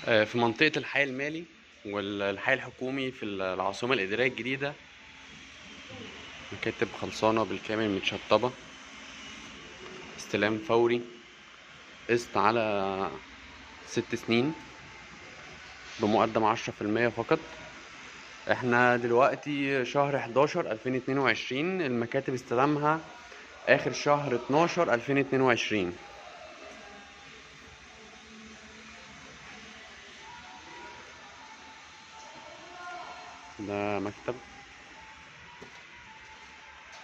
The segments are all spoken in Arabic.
في منطقة الحي المالي والحي الحكومي في العاصمة الإدارية الجديدة. مكاتب خلصانة بالكامل متشطبة، استلام فوري، قسط على 6 سنين بمقدم 10% فقط. احنا دلوقتي شهر 11/2022، المكاتب استلامها آخر شهر 12/2022. ده مكتب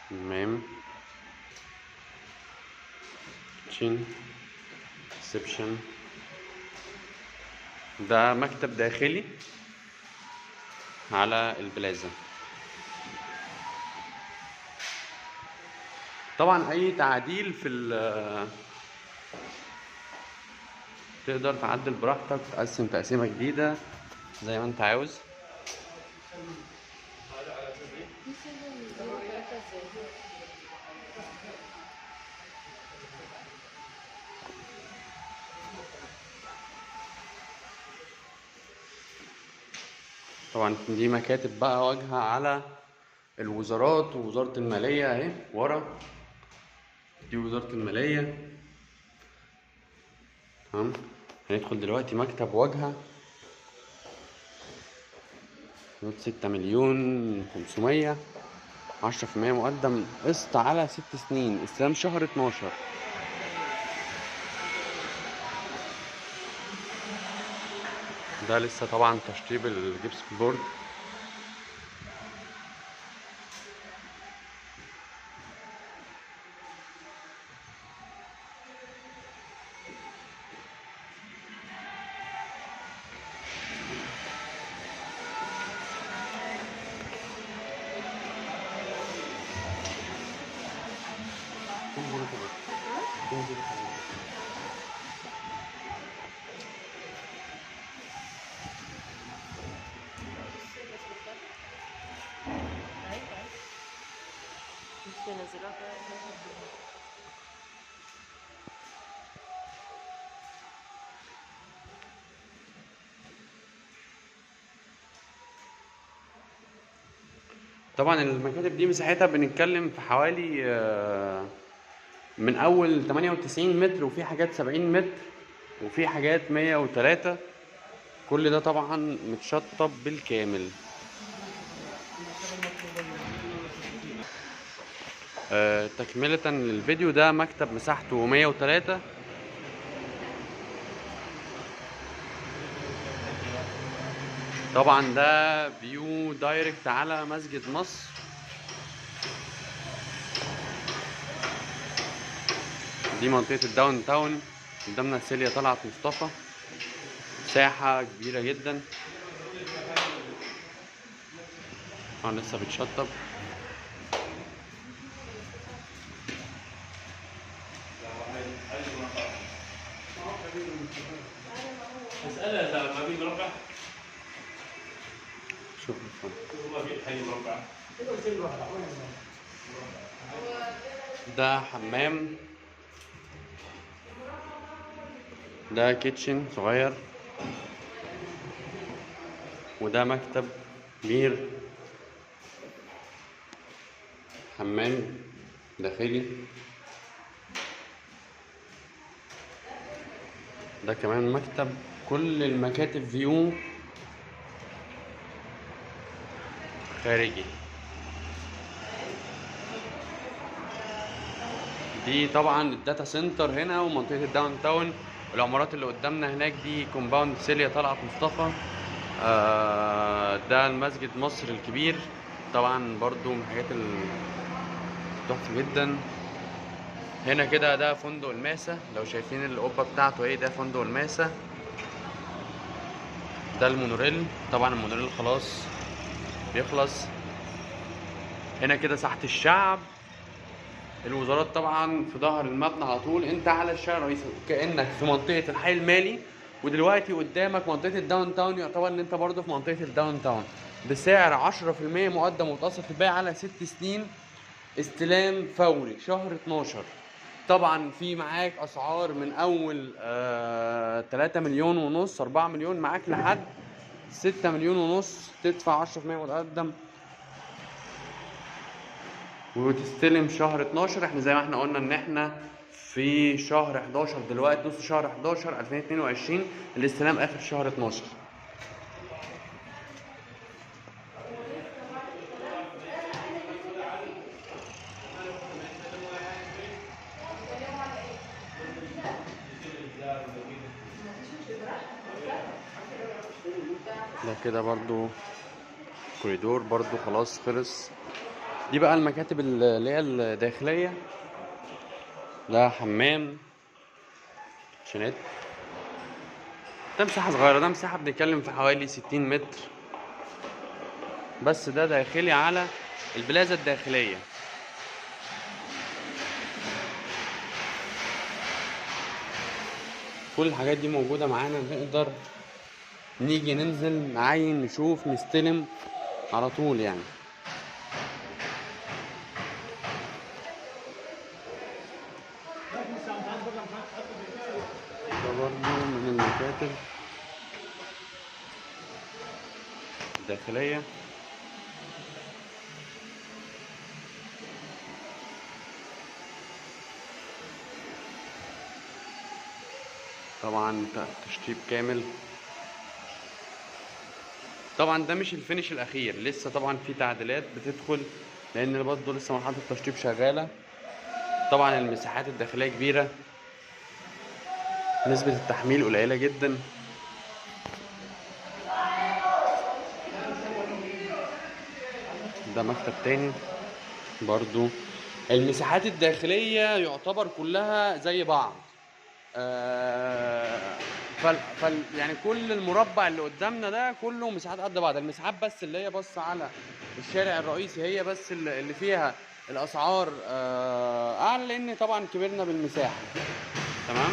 تمام، كيتشن، ريسبشن. ده مكتب داخلي على البلازا. طبعا اي تعديل تقدر تعدل براحتك، تقسم تقسيمه جديده زي ما انت عاوز. طبعا دي مكاتب بقى واجهه على الوزارات ووزاره الماليه اهي ورا. دي وزاره الماليه. تمام، هندخل دلوقتي مكتب واجهه 6,500,000، 10% مقدم، قسط على 6 سنين، استلام شهر 12. ده لسه طبعا تشطيب الجبس بورد. طبعا المكاتب دي مساحتها بنتكلم في حوالي من اول 98 متر، وفي حاجات 70 متر، وفي حاجات 103. كل ده طبعا متشطب بالكامل. تكملة للفيديو، ده مكتب مساحته 103. طبعا ده فيو دايركت على مسجد مصر. دي منطقة الداون تاون، قدامنا سيليا طلعت مصطفى، ساحة كبيرة جدا. طبعا لسه بتشطب. اسألها ما في مربع. شوف ما في حي مربع. ده حمام، ده كيتشن صغير، وده مكتب كبير، حمام داخلي. ده كمان مكتب. كل المكاتب فيو خارجي. دي طبعا الداتا سنتر هنا ومنطقة الداون تاون. العمارات اللي قدامنا هناك دي كومباوند سيليا طلعت مصطفى. ده المسجد مصر الكبير، طبعا برضو من الحاجات تحفة جدا. هنا كده ده فندق الماسة، لو شايفين القبة بتاعته ايه، ده فندق الماسة. ده المونوريل، طبعا المونوريل خلاص بيخلص. هنا كده ساحة الشعب. الوزارات طبعا في ظهر المبنى على طول، انت على الشارع الرئيسي كأنك في منطقة الحي المالي، ودلوقتي قدامك منطقة الداون تاون، يعتبر ان انت برضو في منطقة الداون تاون، بسعر 10% مقدم متوسط البيع على 6 سنين، استلام فوري شهر 12. طبعا في معاك اسعار من اول 3 مليون ونص 4 مليون، معاك لحد 6 مليون ونص، تدفع 10% مقدم وتستلم شهر 12. احنا زي ما احنا قلنا ان احنا في شهر 11 دلوقتي، نص شهر 11 2022، الاستلام اخر شهر 12. ده كده برضو كوريدور برضو خلاص خلص. دي بقى المكاتب اللي هي الداخلية. ده حمام شنات، ده مساحة صغيرة، ده مساحة بنتكلم في حوالي 60 متر بس، ده داخلي على البلازا الداخلية. كل الحاجات دي موجودة معانا، نقدر نيجي ننزل نعاين نشوف نستلم على طول يعني. ده برضو من المكاتب الداخلية. طبعا تشطيب كامل. طبعا ده مش الفينش الاخير، لسه طبعا في تعديلات بتدخل، لان برضه لسه مرحله التشطيب شغاله. طبعا المساحات الداخليه كبيره، نسبه التحميل قليله جدا. ده مكتب تاني برضو. المساحات الداخليه يعتبر كلها زي بعض. يعني كل المربع اللي قدامنا ده كله مساحات قد بعض. المساحات بس اللي هي بص على الشارع الرئيسي هي بس اللي فيها الاسعار اعلى، لان طبعا كبرنا بالمساحه. تمام.